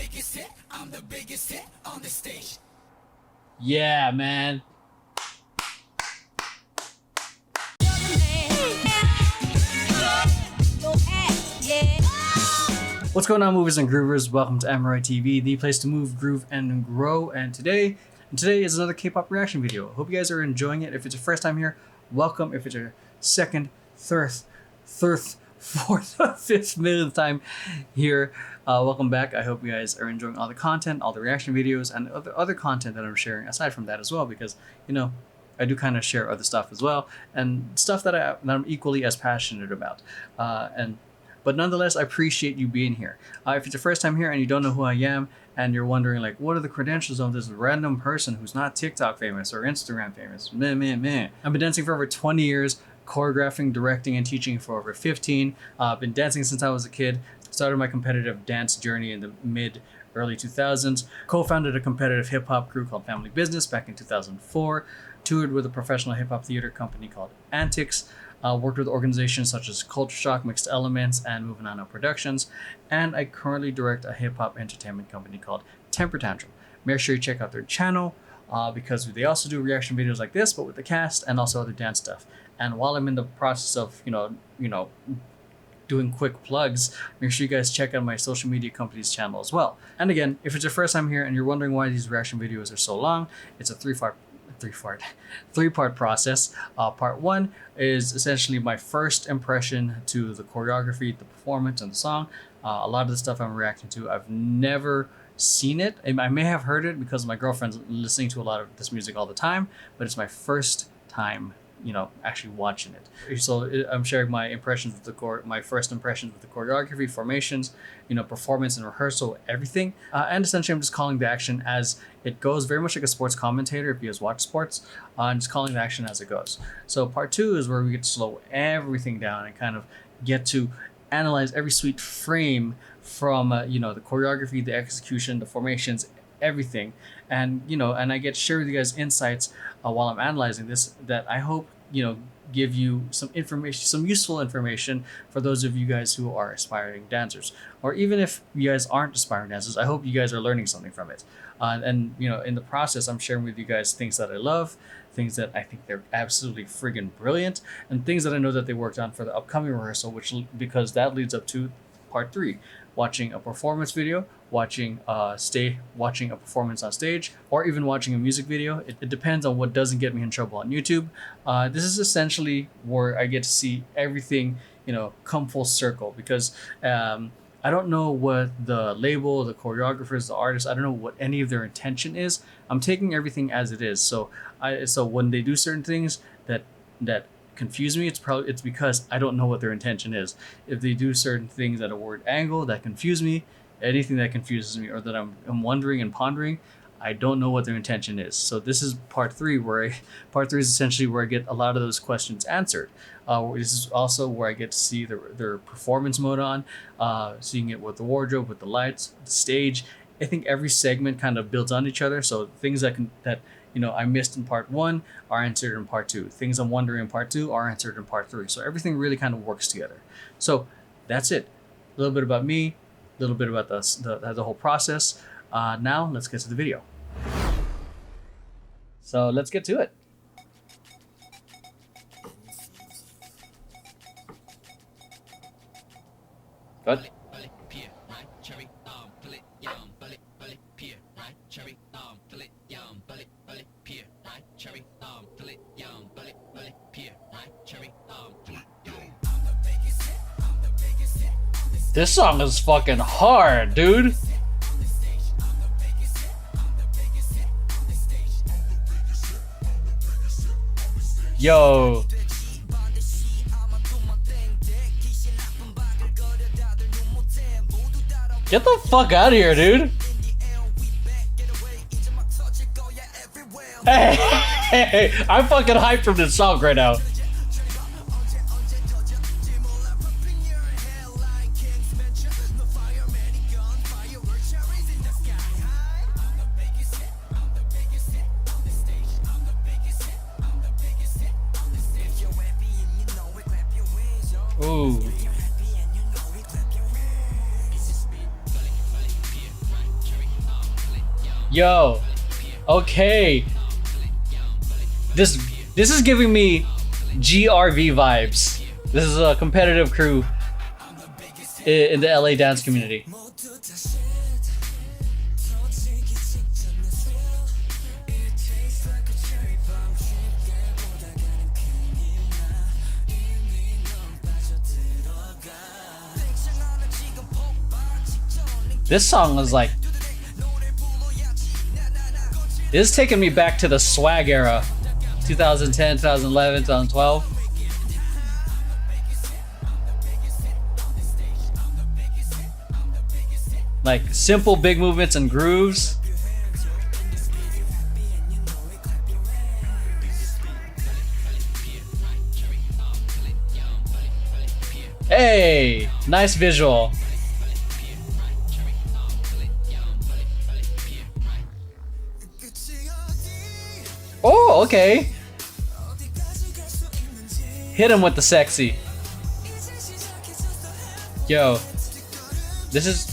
biggest hit, I'm the biggest hit on the stage. Yeah, man. What's going on, movers and groovers? Welcome to Emeroy TV, the place to move, groove, and grow. And today is another K-pop reaction video. Hope you guys are enjoying it. If it's your first time here, welcome. If it's your second, third, fourth, fifth, millionth time here, welcome back. I hope you guys are enjoying all the content, all the reaction videos, and other content that I'm sharing aside from that as well, because, you know, I do kind of share other stuff as well, and stuff that I'm equally as passionate about. But nonetheless, I appreciate you being here. If it's your first time here and you don't know who I am, and you're wondering, like, what are the credentials of this random person who's not TikTok famous or Instagram famous? Meh. I've been dancing for over 20 years, choreographing, directing, and teaching for over 15. I've been dancing since I was a kid. Started my competitive dance journey in the early 2000s. Co-founded a competitive hip-hop crew called Family Business back in 2004. Toured with a professional hip-hop theater company called Antics. Worked with organizations such as Culture Shock, Mixed Elements, and Moving On Up Productions. And I currently direct a hip-hop entertainment company called Temper Tantrum. Make sure you check out their channel because they also do reaction videos like this, but with the cast and also other dance stuff. And while I'm in the process of, you know, doing quick plugs, make sure you guys check out my social media company's channel as well. And again, if it's your first time here and you're wondering why these reaction videos are so long, it's a three-part process. Part one is essentially my first impression to the choreography, the performance, and the song. A lot of the stuff I'm reacting to, I've never seen it. I may have heard it because my girlfriend's listening to a lot of this music all the time, but it's my first time, you know, actually watching it. So I'm sharing my impressions with my first impressions with the choreography, formations, you know, performance and rehearsal, everything. And essentially I'm just calling the action as it goes, very much like a sports commentator if you guys watch sports. I'm just calling the action as it goes. So part two is where we get to slow everything down and kind of get to analyze every sweet frame from, you know, the choreography, the execution, the formations, everything. And, you know, and I get to share with you guys insights while I'm analyzing this that I hope, you know, give you some information, some useful information for those of you guys who are aspiring dancers. Or even if you guys aren't aspiring dancers, I hope you guys are learning something from it. And, you know, in the process, I'm sharing with you guys things that I love, things that I think they're absolutely friggin' brilliant, and things that I know that they worked on for the upcoming rehearsal, because that leads up to part three. Watching a performance video, watching a performance on stage, or even watching a music video. It depends on what doesn't get me in trouble on YouTube. This is essentially where I get to see everything, you know, come full circle, because I don't know what the label, the choreographers, the artists, I don't know what any of their intention is. I'm taking everything as it is. So when they do certain things that confuse me, it's because I don't know what their intention is. If they do certain things at a word angle that confuse me, anything that confuses me or that I'm wondering and pondering, I don't know what their intention is. So this is part three, part three is essentially where I get a lot of those questions answered. This is also where I get to see their performance mode on, seeing it with the wardrobe, with the lights, the stage. I think every segment kind of builds on each other. So things that you know, I missed in part one are answered in part two. Things I'm wondering in part two are answered in part three. So everything really kind of works together. So that's it. A little bit about me, a little bit about the whole process. Now let's get to the video. So let's get to it. Good. This song is fucking hard, dude. Yo. Get the fuck out of here, dude. Hey, I'm fucking hyped from this song right now. Ooh. Yo, okay. This is giving me GRV vibes. This is a competitive crew in the LA dance community. This song is like, this is taking me back to the swag era, 2010, 2011, 2012. Like simple big movements and grooves. Hey, nice visual. Oh, okay. Hit him with the sexy. Yo, this is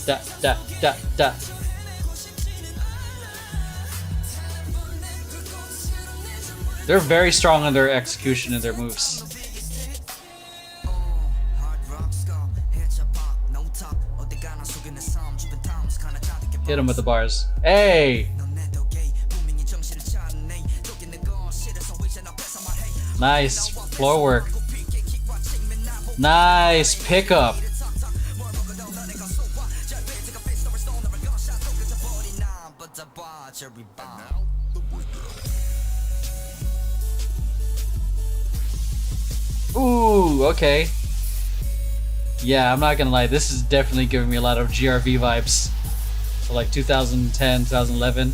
da da da da. They're very strong in their execution and their moves. Hit him with the bars. Hey! Nice floor work. Nice pickup. Ooh, okay. Yeah, I'm not gonna lie. This is definitely giving me a lot of GRV vibes. So like 2010, 2011.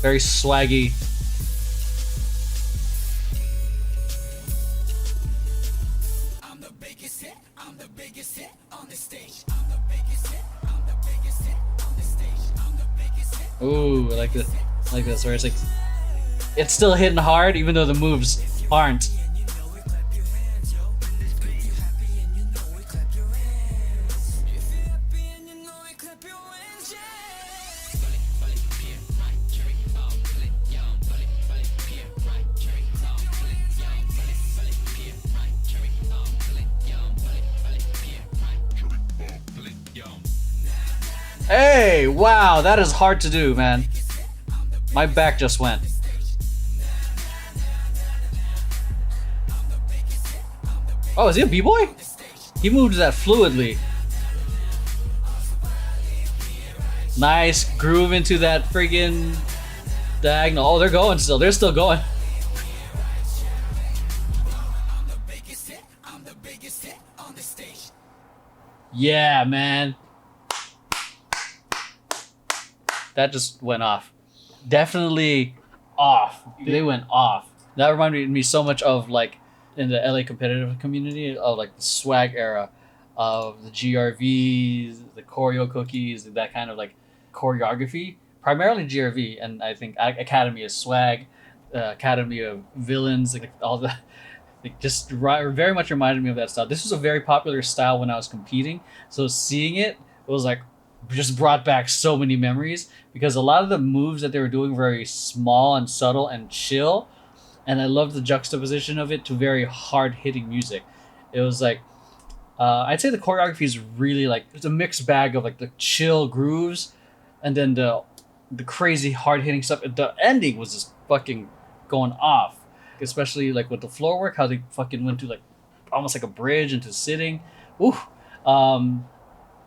Very swaggy. I'm the biggest hit. I'm the biggest hit on the stage. I'm the biggest hit. I'm the biggest hit on the stage. I'm the biggest hit. Ooh, I like this. I like this where it's like, it's still hitting hard even though the moves aren't. Hey, wow, that is hard to do, man. My back just went. Oh, is he a b-boy? He moved that fluidly. Nice groove into that friggin' diagonal. Oh, they're going still. They're still going. Yeah, man. That just went off. Definitely off. They went off. That reminded me so much of like in the LA competitive community of like the swag era of the GRVs, the choreo cookies, that kind of like choreography. Primarily GRV, and I think Academy of Swag, Academy of Villains, like all the. It just very much reminded me of that style. This was a very popular style when I was competing. So seeing it was like just brought back so many memories because a lot of the moves that they were doing were very small and subtle and chill. And I loved the juxtaposition of it to very hard hitting music. It was like, I'd say the choreography is really like, it's a mixed bag of like the chill grooves and then the crazy hard hitting stuff. The ending was just fucking going off. Especially like with the floor work, how they fucking went to like almost like a bridge into sitting. Ooh.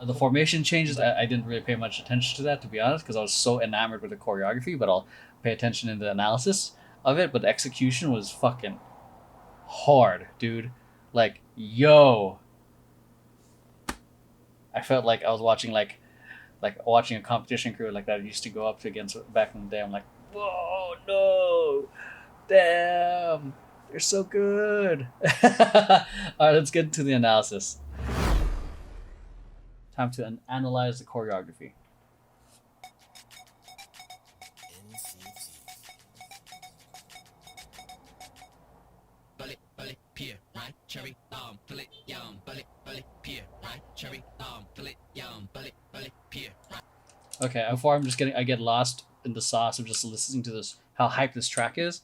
The formation changes, I didn't really pay much attention to that, to be honest, because I was so enamored with the choreography, but I'll pay attention in the analysis of it. But the execution was fucking hard, dude. Like, yo. I felt like I was watching like watching a competition crew like that I used to go up to against back in the day. I'm like, whoa, no. Damn, they're so good. All right, let's get into the analysis. Time to analyze the choreography. Cherry, pull it Okay, before I get lost in the sauce of just listening to this, how hyped this track is.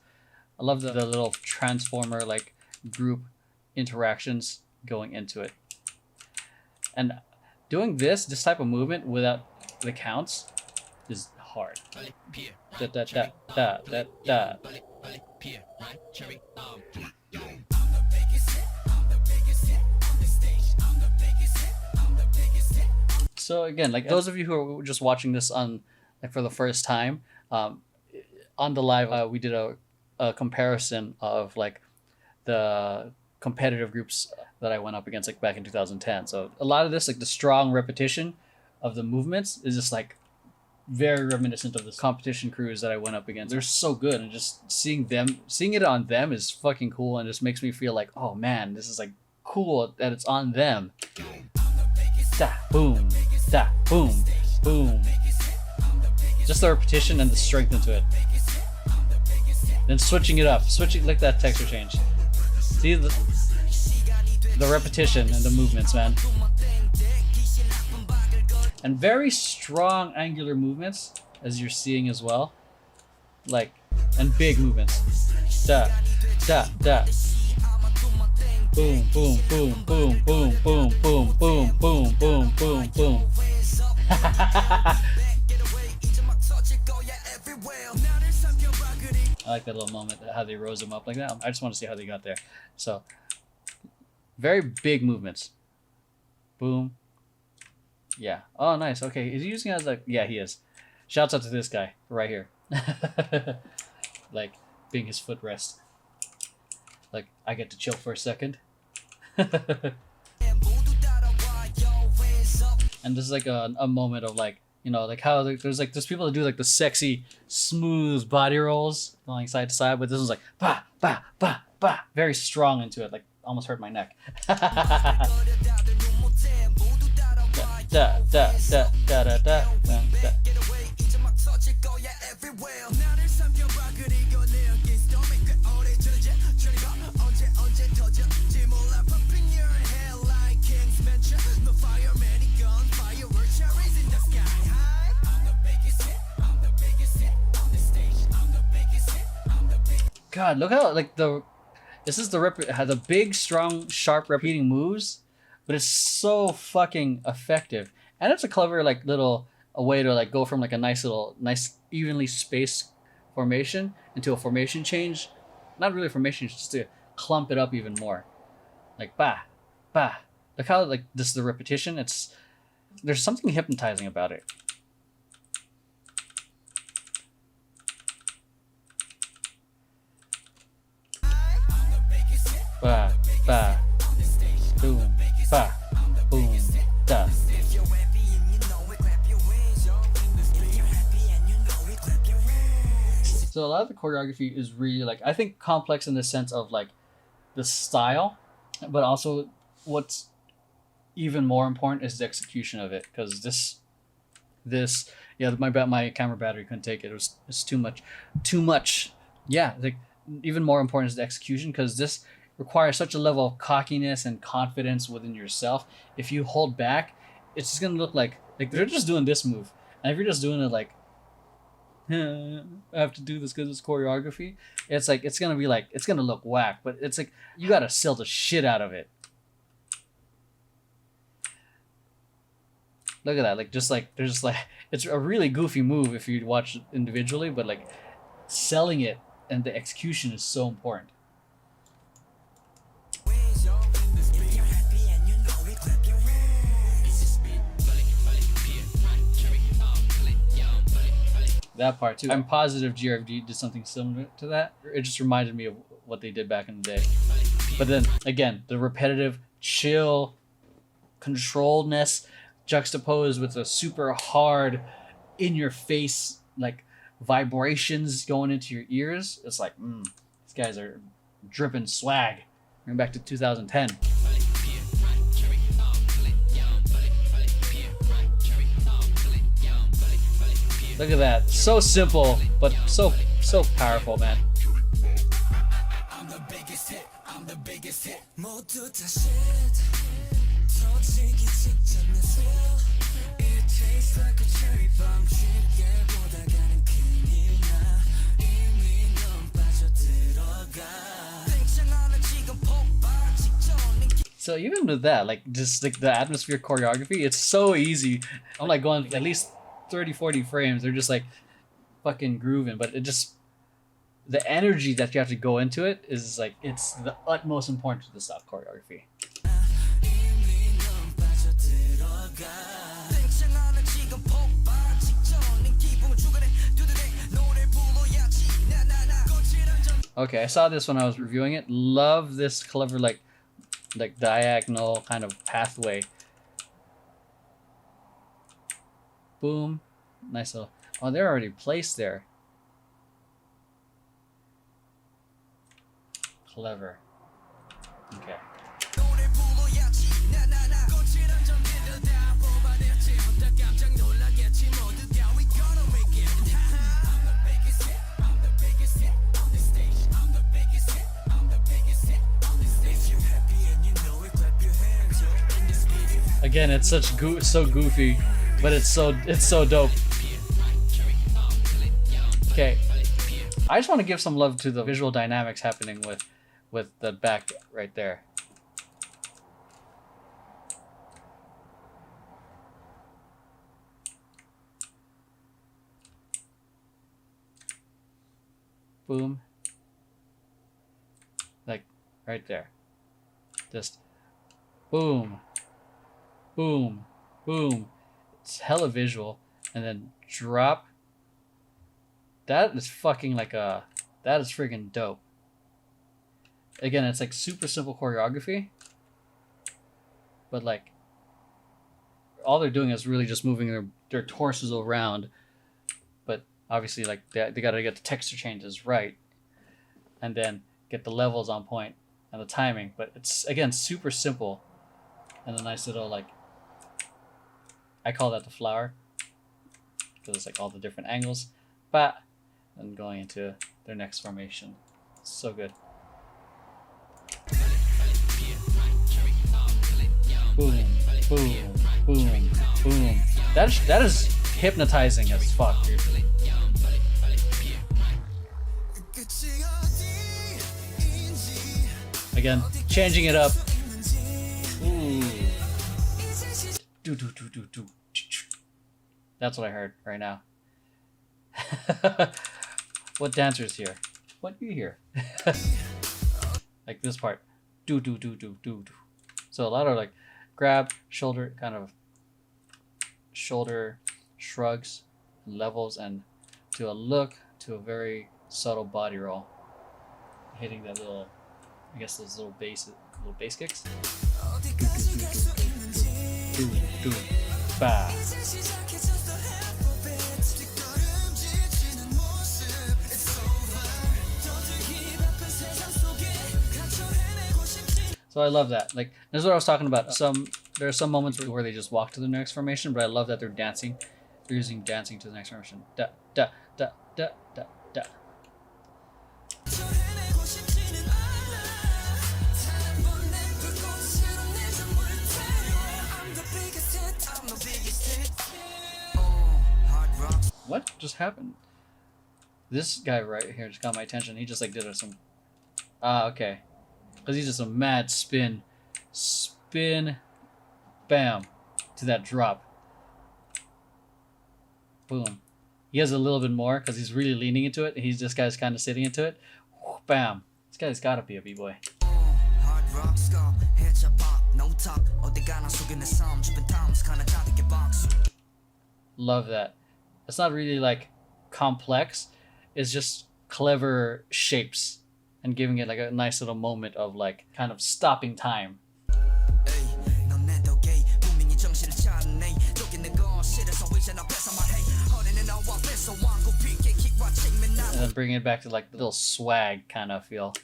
I love the little transformer like group interactions going into it. And doing this type of movement without the counts is hard. Da, da, da, da, da, da. So again, like those of you who are just watching this on like for the first time, on the live we did a comparison of like the competitive groups that I went up against like back in 2010. So a lot of this, like the strong repetition of the movements, is just like very reminiscent of the competition crews that I went up against. They're so good, and just seeing it on them is fucking cool, and just makes me feel like, oh man, this is like cool that it's on them. Da boom, da boom, boom. Just the repetition and the strength into it. Then switching it up, like that texture change. See the repetition and the movements, man. And very strong angular movements, as you're seeing as well. Like, and big movements. Da, da, da. Boom, boom, boom, boom, boom, boom, boom, boom, boom, boom, boom, boom. I like that little moment, how they rose them up like that. I just want to see how they got there. So, very big movements. Boom. Yeah. Oh, nice. Okay. Is he using it as like... Yeah, he is. Shouts out to this guy right here. Like, being his footrest. Like, I get to chill for a second. And this is like a moment of like, you know, like how there's people that do like the sexy, smooth body rolls going side to side, but this is like, ba, ba, ba, ba. Very strong into it. Like, almost hurt my neck. Da, da, da, da, da, da, da, da. God, look how like this is the big, strong, sharp, repeating moves, but it's so fucking effective, and it's a clever like a way to like go from like a nice evenly spaced formation into a formation change, not really a formation, just to clump it up even more, like ba, ba. Look how like this the repetition. There's something hypnotizing about it. Ba, ba, boom, ba, boom, da. So a lot of the choreography is really like, I think, complex in the sense of like the style, but also what's even more important is the execution of it, because this my camera battery couldn't take it. It's too much. Yeah, like even more important is the execution, because this requires such a level of cockiness and confidence within yourself. If you hold back, it's just gonna look like they're just doing this move, and if you're just doing it like, I have to do this because it's choreography, it's like it's gonna look whack. But it's like you gotta sell the shit out of it. Look at that, they're just like it's a really goofy move if you watch it individually, but like selling it and the execution is so important. That part too. I'm positive GRFD did something similar to that. It just reminded me of what they did back in the day. But then again, the repetitive, chill, controlledness juxtaposed with the super hard, in your face like vibrations going into your ears. It's like, these guys are dripping swag. Going back to 2010. Look at that. So simple, but so powerful, man. I'm the biggest hit. So even with that, like just like the atmosphere choreography, it's so easy. I'm like going at least 30-40 frames. They're just like fucking grooving, but it just the energy that you have to go into it is like it's the utmost importance of the stock choreography. Okay, I saw this when I was reviewing it. Love this clever like diagonal kind of pathway. Boom. Nice little... Oh, they're already placed there. Clever. Okay. Again, it's such so goofy, but it's so dope. Okay, I just want to give some love to the visual dynamics happening with the back right there. Boom. Like right there. Just boom. Boom, boom. It's hella visual. And then drop. That is fucking like that is freaking dope. Again, it's like super simple choreography. But like, all they're doing is really just moving their torsos around. But obviously like they gotta get the texture changes right. And then get the levels on point and the timing. But it's, again, super simple. And a nice little like, I call that the flower because it's like all the different angles, but and going into their next formation. So good. Boom, boom, boom, boom. That is hypnotizing as fuck, dude. Again, changing it up. Ooh. Do. That's what I heard right now. What dancers here? What do you hear? Like this part. Do. So a lot of like grab, shoulder, kind of shoulder shrugs, levels, and to a look, to a very subtle body roll. Hitting that little, I guess those little bass kicks. Do. Ba. So I love that. Like, this is what I was talking about. There are some moments where they just walk to the next formation, but I love that they're dancing. They're using dancing to the next formation. Da da da da da da. What just happened? This guy right here just got my attention. He just like did some... okay. Because he just a mad spin, bam, to that drop. Boom. He has a little bit more because he's really leaning into it. This guy's kind of sitting into it. Bam. This guy's got to be a b-boy. Love that. It's not really like complex. It's just clever shapes and giving it like a nice little moment of like kind of stopping time. And then bringing it back to like the little swag kind of feel.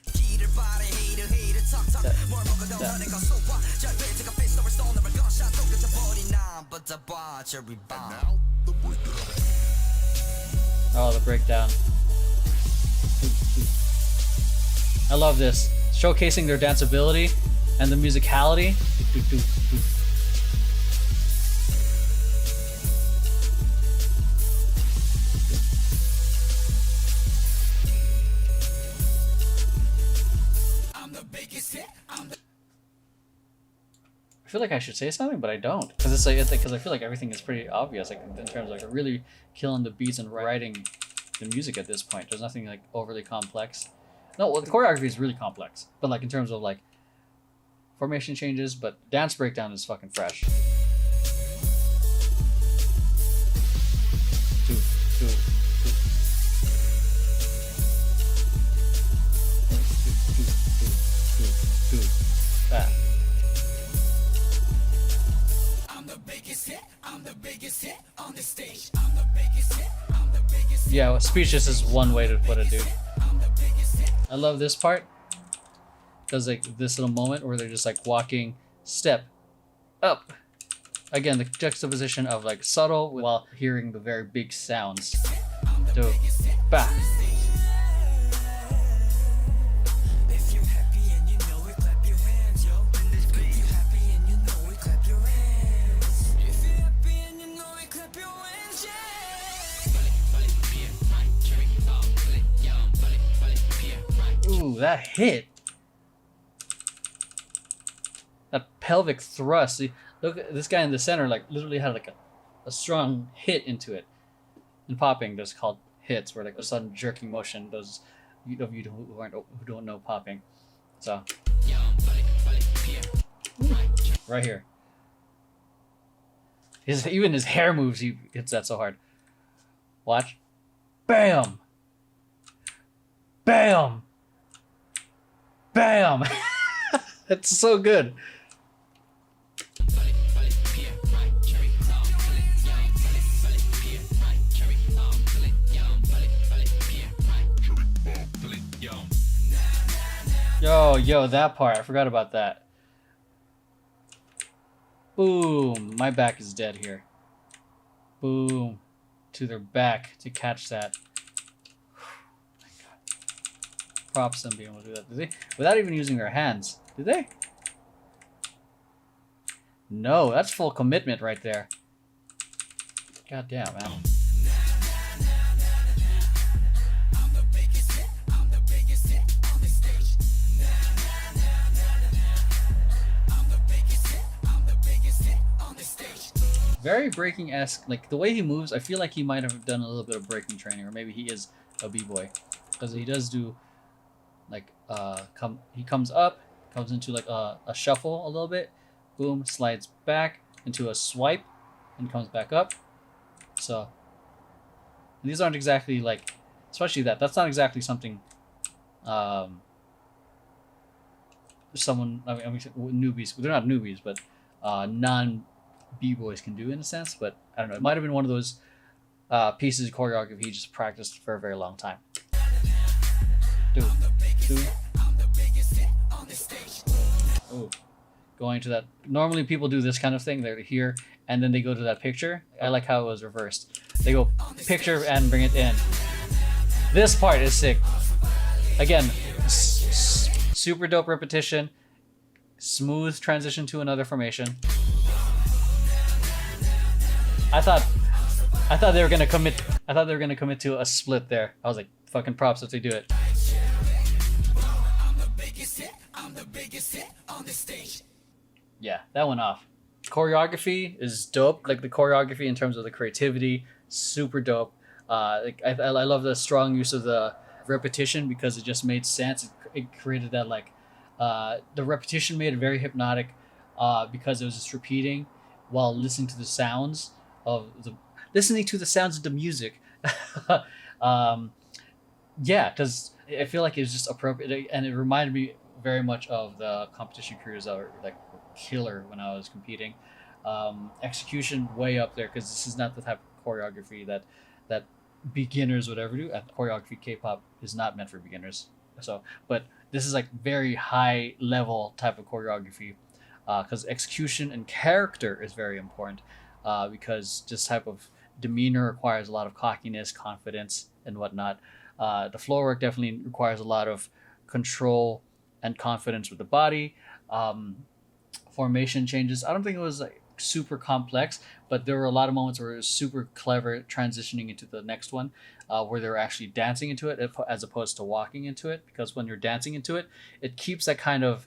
Oh, the breakdown. I love this. Showcasing their danceability and the musicality. I feel like I should say something, but I don't, because it's like because I feel like everything is pretty obvious, like in terms of like really killing the beats and writing the music at this point. There's nothing like overly complex. No, well, the choreography is really complex, but like in terms of like formation changes, but dance breakdown is fucking fresh. Two, two, two. That. Yeah, well, speechless is one way to put it, dude. I love this part because like this little moment where they're just like walking step up. Again, the juxtaposition of like subtle while hearing the very big sounds. Do ba. Ooh, that hit. That pelvic thrust. See, look at this guy in the center, like literally had like a strong hit into it. In popping, there's called hits, where like a sudden jerking motion. Those of you who don't know popping. So right here. Even his hair moves, he hits that so hard. Watch. Bam! Bam! Bam! It's so good. Yo, that part. I forgot about that. Boom. My back is dead here. Boom. To their back to catch that. My God. Props them being able to do that. Did they? Without even using their hands. Did they? No, that's full commitment right there. God damn, man. Very breaking-esque. Like, the way he moves, I feel like he might have done a little bit of breaking training, or maybe he is a b-boy. Because he does do, like, he comes up, comes into, like, a shuffle a little bit, boom, slides back into a swipe, and comes back up. So, these aren't exactly, like, especially that's not exactly something, someone, I mean, newbies, they're not newbies, but, b-boys can do in a sense, but I don't know. It might have been one of those pieces of choreography he just practiced for a very long time. Ooh. Going to that. Normally people do this kind of thing. They're here and then they go to that picture. I like how it was reversed. They go picture and bring it in. This part is sick. Again, super dope repetition. Smooth transition to another formation. I thought they were gonna commit. I thought they were gonna commit to a split there. I was like, fucking props if they do it. Yeah, that went off. Choreography is dope. Like the choreography in terms of the creativity, super dope. Like I love the strong use of the repetition because it just made sense. It created that like, the repetition made it very hypnotic, because it was just repeating while listening to the sounds of the music. Yeah, because I feel like it was just appropriate, and it reminded me very much of the competition crews that were like killer when I was competing. Execution way up there because this is not the type of choreography that beginners would ever do. And choreography K-pop is not meant for beginners. So, but this is like very high level type of choreography, because execution and character is very important. Because this type of demeanor requires a lot of cockiness, confidence, and whatnot. The floor work definitely requires a lot of control and confidence with the body. Formation changes. I don't think it was like super complex, but there were a lot of moments where it was super clever transitioning into the next one, where they were actually dancing into it as opposed to walking into it. Because when you're dancing into it, it keeps that kind of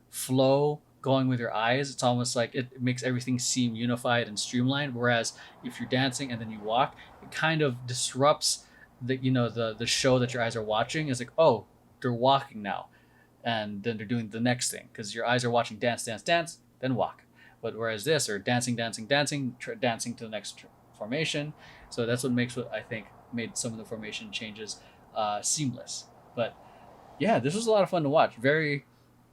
flow going with your eyes, it's almost like it makes everything seem unified and streamlined. Whereas if you're dancing and then you walk, it kind of disrupts the show that your eyes are watching. Is like, oh, they're walking now, and then they're doing the next thing because your eyes are watching dance, dance, dance, then walk. But whereas this, or dancing, dancing, dancing, dancing to the next formation. So that's what makes what I think made some of the formation changes seamless. But yeah, this was a lot of fun to watch. Very,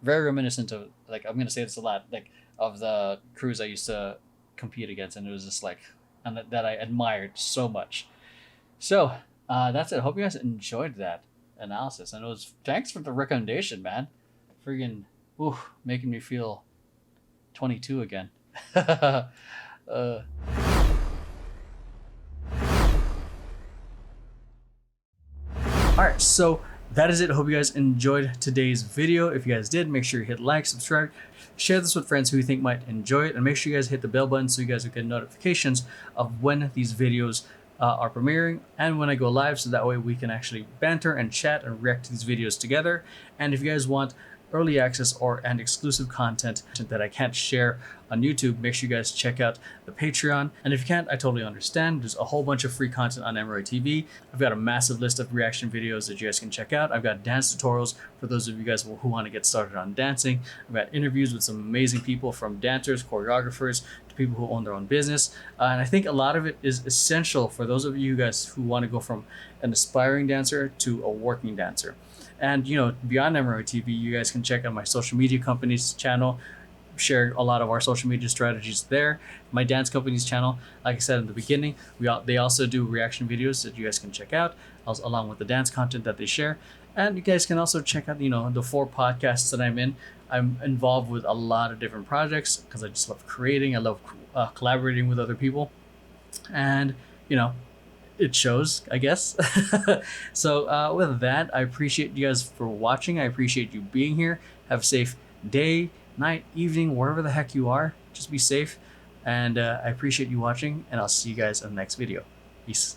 very reminiscent of, like, I'm gonna say this a lot, like, of the crews I used to compete against, and it was just like, and that I admired so much. So that's it. I hope you guys enjoyed that analysis, and it was thanks for the recommendation, man. Friggin', ooh, making me feel 22 again. uh, all right, so that is it. I hope you guys enjoyed today's video. If you guys did, make sure you hit like, subscribe, share this with friends who you think might enjoy it, and make sure you guys hit the bell button so you guys will get notifications of when these videos are premiering and when I go live, so that way we can actually banter and chat and react to these videos together. And if you guys want early access and exclusive content that I can't share on YouTube, make sure you guys check out the Patreon. And if you can't, I totally understand. There's a whole bunch of free content on Emeroy TV. I've got a massive list of reaction videos that you guys can check out. I've got dance tutorials for those of you guys who want to get started on dancing. I've got interviews with some amazing people, from dancers, choreographers, to people who own their own business. And I think a lot of it is essential for those of you guys who want to go from an aspiring dancer to a working dancer. And beyond Emeroy TV, you guys can check out my social media company's channel. Share a lot of our social media strategies there. My dance company's channel, like I said in the beginning, they also do reaction videos that you guys can check out, along with the dance content that they share. And you guys can also check out, the 4 podcasts that I'm in. I'm involved with a lot of different projects because I just love creating. I love collaborating with other people, and it shows, I guess. So with that, I appreciate you guys for watching. I appreciate you being here. Have a safe day, night, evening, wherever the heck you are. Just be safe. And I appreciate you watching, and I'll see you guys in the next video. Peace.